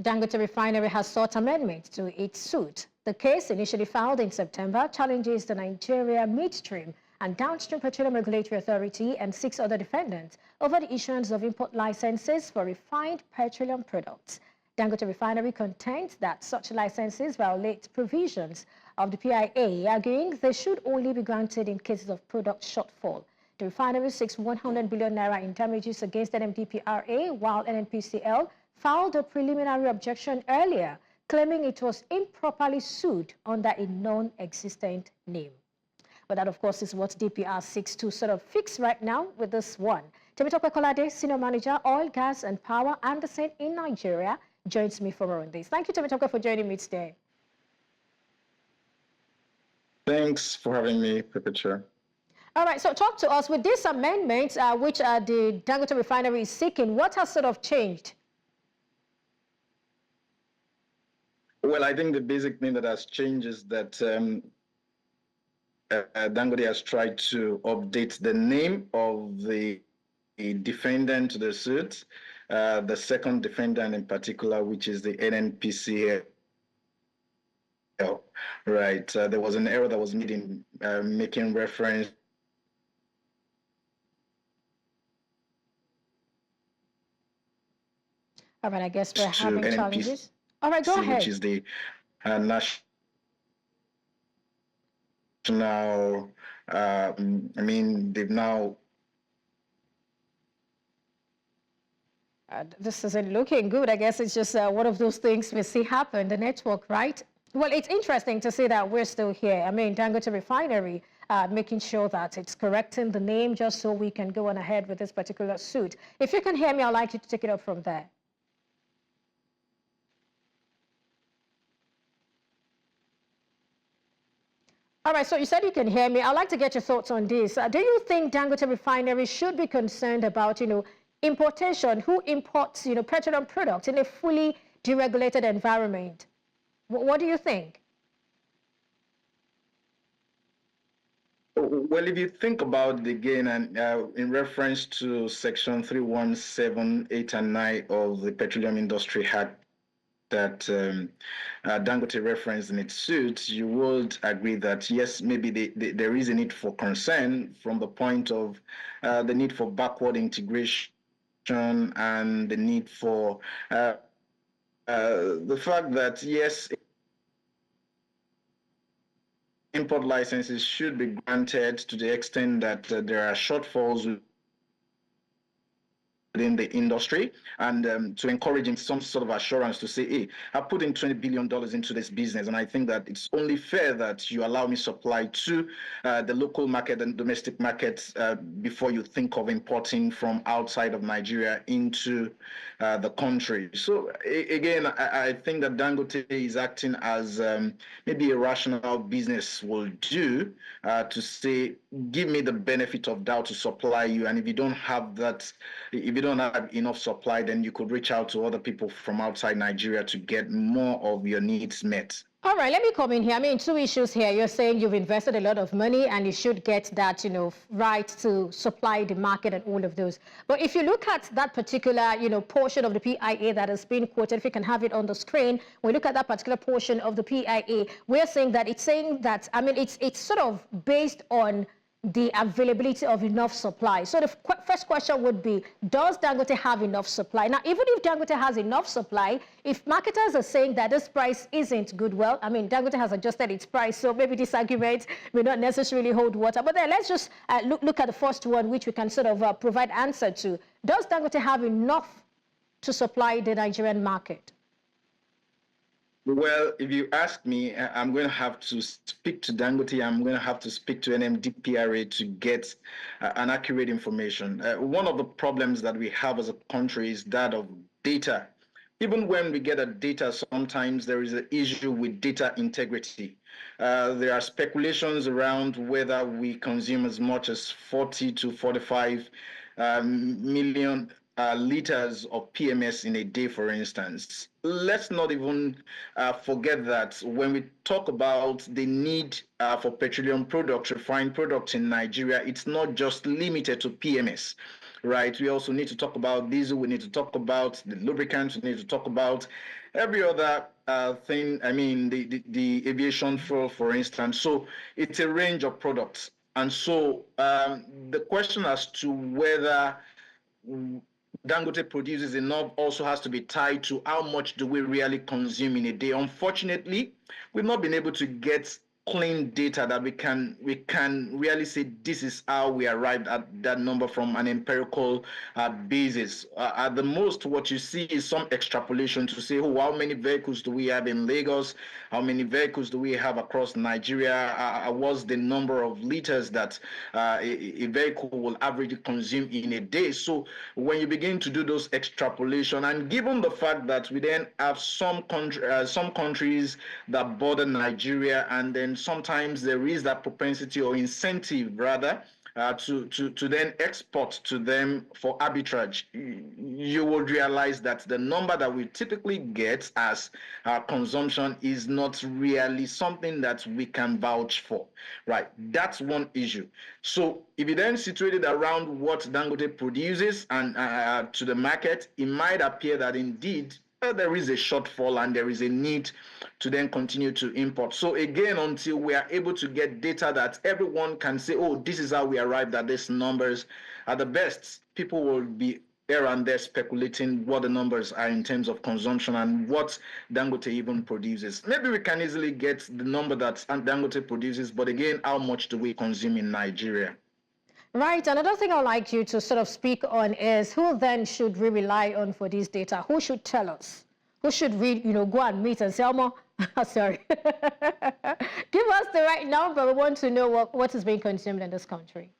Dangote Refinery has sought amendment to its suit. The case, initially filed in September, challenges the Nigeria Midstream and Downstream Petroleum Regulatory Authority and 6 other defendants over the issuance of import licenses for refined petroleum products. Dangote Refinery contends that such licenses violate provisions of the PIA, arguing they should only be granted in cases of product shortfall. The refinery seeks 100 billion naira in damages against NNPCL, while NNPCL filed a preliminary objection earlier, claiming it was improperly sued under a non-existent name. But that, of course, is what DPR seeks to sort of fix right now with this one. Temitope Kolade, Senior Manager, Oil, Gas and Power, Anderson in Nigeria, joins me for more on this. Thank you, Temitope, for joining me today. Thanks for having me, Perpetua. All right, so talk to us. With this amendment, which the Dangote Refinery is seeking, what has sort of changed? Well, I think the basic thing that has changed is that Dangote has tried to update the name of the defendant to the suit, the second defendant in particular, which is the NNPCL. Right, there was an error that was made in making reference All right, I guess we're having challenges. All right, go ahead. Which is the national, they've now... This isn't looking good. I guess it's just one of those things we see happen, the network, right? Well, it's interesting to see that we're still here. I mean, Dangote Refinery making sure that it's correcting the name just so we can go on ahead with this particular suit. If you can hear me, I'd like you to take it up from there. All right, so you said you can hear me. I'd like to get your thoughts on this. Do you think Dangote Refinery should be concerned about, importation, who imports, petroleum products in a fully deregulated environment? What do you think? Well, if you think about it again, and in reference to Section 317, 8 and 9 of the Petroleum Industry Act, that Dangote referenced in its suit, you would agree that, yes, maybe there is a need for concern from the point of the need for backward integration and the need for the fact that, yes, import licenses should be granted to the extent that there are shortfalls within the industry, and to encourage him some sort of assurance to say, hey, I put in $20 billion into this business, and I think that it's only fair that you allow me supply to the local market and domestic markets before you think of importing from outside of Nigeria into the country. So again, I think that Dangote is acting as maybe a rational business will do, to say, give me the benefit of doubt to supply you, and if you don't have that, if you don't have enough supply, then you could reach out to other people from outside Nigeria to get more of your needs met. All right, let me come in here. I mean, two issues here. You're saying you've invested a lot of money and you should get that, right to supply the market and all of those. But if you look at that particular, portion of the PIA that has been quoted, if you can have it on the screen, when we look at that particular portion of the PIA, we're saying that it's saying that, it's sort of based on the availability of enough supply. So the first question would be, does Dangote have enough supply? Now, even if Dangote has enough supply, if marketers are saying that this price isn't good, well, Dangote has adjusted its price, so maybe this argument may not necessarily hold water. But then let's just look at the first one, which we can sort of provide answer to. Does Dangote have enough to supply the Nigerian market? Well, if you ask me, I'm going to have to speak to Dangote. I'm going to have to speak to NMDPRA to get an accurate information. One of the problems that we have as a country is that of data. Even when we get a data, sometimes there is an issue with data integrity. There are speculations around whether we consume as much as 40 to 45 million liters of PMS in a day, for instance. Let's not even forget that when we talk about the need for petroleum products, refined products in Nigeria, it's not just limited to PMS. right? We also need to talk about diesel. We need to talk about the lubricants. We need to talk about every other thing. I mean, the aviation fuel, for instance. So it's a range of products. And so the question as to whether Dangote produces enough also has to be tied to how much do we really consume in a day. Unfortunately, we've not been able to get clean data that we can really say this is how we arrived at that number from an empirical basis. At the most, what you see is some extrapolation to say, oh, how many vehicles do we have in Lagos? How many vehicles do we have across Nigeria? What's the number of liters that a vehicle will average consume in a day? So when you begin to do those extrapolation, and given the fact that we then have some countries that border Nigeria, and then sometimes there is that propensity or incentive rather to then export to them for arbitrage, you would realize that the number that we typically get as consumption is not really something that we can vouch for, right? That's one issue. So if you then situate it around what Dangote produces and to the market, it might appear that indeed there is a shortfall and there is a need to then continue to import. So again, until we are able to get data that everyone can say, oh, this is how we arrived at these numbers, at the best, people will be here and there speculating what the numbers are in terms of consumption and what Dangote even produces. Maybe we can easily get the number that Dangote produces, but again, how much do we consume in Nigeria? Right. Another thing I'd like you to sort of speak on is who then should we rely on for this data? Who should tell us? Who should we, go and meet and say, Elmo, sorry, give us the right number. We want to know what is being consumed in this country.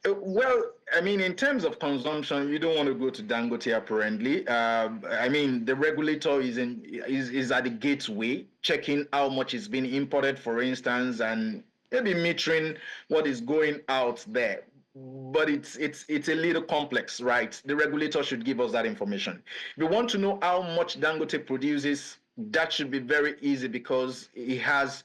Well, I mean, in terms of consumption, you don't want to go to Dangote apparently. I mean, the regulator is at the gateway, checking how much is being imported, for instance, and maybe metering what is going out there. But it's a little complex, right? The regulator should give us that information. If you want to know how much Dangote produces, that should be very easy because it has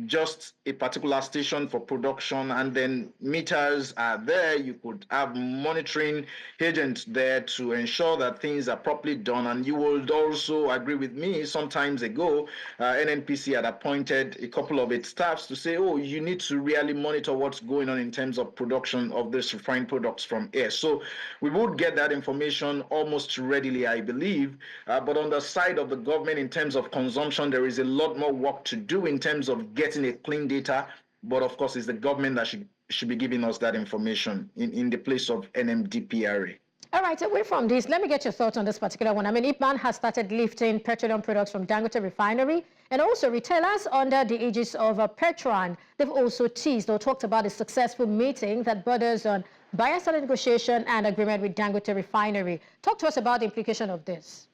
just a particular station for production, and then meters are there. You could have monitoring agents there to ensure that things are properly done. And you would also agree with me, sometimes ago, NNPC had appointed a couple of its staffs to say, oh, you need to really monitor what's going on in terms of production of this refined products from air. So we would get that information almost readily, I believe. But on the side of the government, in terms of consumption, there is a lot more work to do in terms of getting a clean data, but of course it's the government that should be giving us that information in the place of NMDPRA. All right, away from this, let me get your thoughts on this particular one. I mean, IPMAN has started lifting petroleum products from Dangote Refinery, and also retailers under the aegis of Petron. They've also teased or talked about a successful meeting that borders on buyer-seller negotiation and agreement with Dangote Refinery. Talk to us about the implication of this.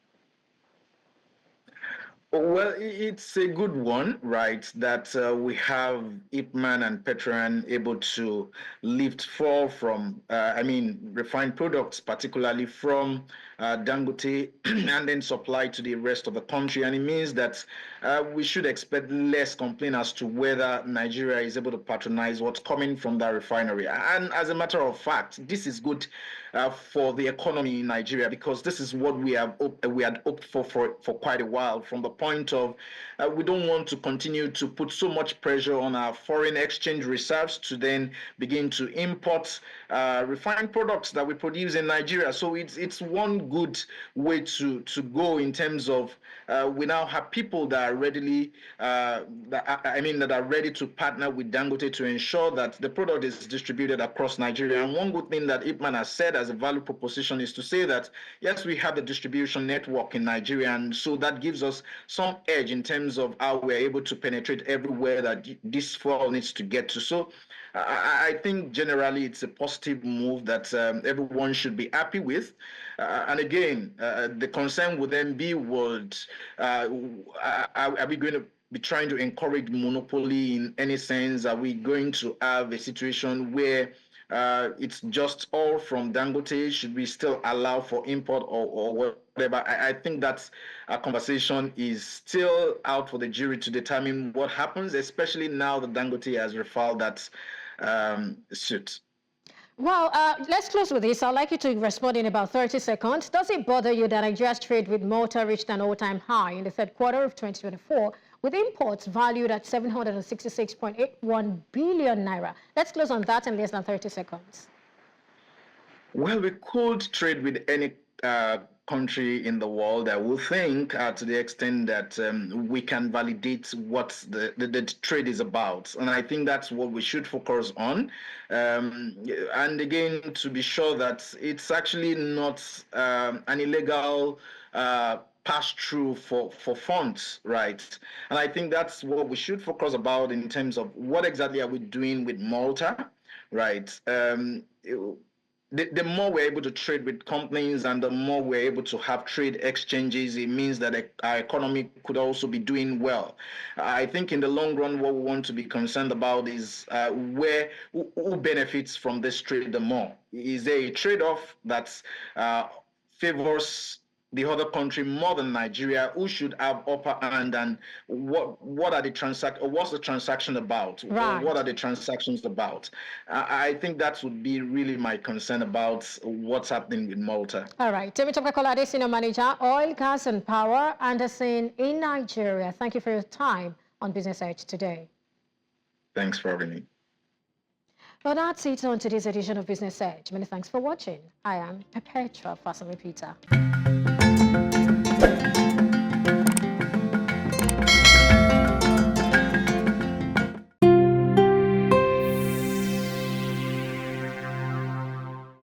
Well, it's a good one, right? That we have IPMAN and Petron able to lift fall from, refined products, particularly from Dangote, and then supply to the rest of the country. And it means that we should expect less complaint as to whether Nigeria is able to patronize what's coming from that refinery. And as a matter of fact, this is good for the economy in Nigeria, because this is what we had hoped for quite a while, from the point of we don't want to continue to put so much pressure on our foreign exchange reserves to then begin to import refined products that we produce in Nigeria. So it's one good way to go in terms of we now have people that are readily that are ready to partner with Dangote to ensure that the product is distributed across Nigeria. And one good thing that IPMAN has said as a value proposition is to say that yes, we have the distribution network in Nigeria, and so that gives us some edge in terms of how we're able to penetrate everywhere that this fuel needs to get to. So I think generally it's a positive move that everyone should be happy with. And again, the concern would then be, are we going to be trying to encourage monopoly in any sense? Are we going to have a situation where it's just all from Dangote? Should we still allow for import or whatever? I think that a conversation is still out for the jury to determine what happens, especially now that Dangote has refiled that suit. Well, let's close with this. I'd like you to respond in about 30 seconds. Does it bother you that Nigeria's trade with Malta reached an all-time high in the third quarter of 2024, with imports valued at 766.81 billion naira? Let's close on that in less than 30 seconds. Well, we could trade with any country in the world. I would think to the extent that we can validate what the trade is about. And I think that's what we should focus on. And again, to be sure that it's actually not an illegal pass through for funds, right? And I think that's what we should focus about in terms of what exactly are we doing with Malta, right? The more we're able to trade with companies and the more we're able to have trade exchanges, it means that our economy could also be doing well. I think in the long run, what we want to be concerned about is who benefits from this trade the more. Is there a trade-off that favors the other country more than Nigeria? Who should have upper hand, and what are the what's the transaction about? Right. Or what are the transactions about? I think that would be really my concern about what's happening with Malta. All right. Temitope Kolade, Senior Manager, Oil, Gas and Power, Anderson in Nigeria. Thank you for your time on Business Edge today. Thanks for having me. Well, that's it on today's edition of Business Edge. Many thanks for watching. I am Perpetua Fasilipeter.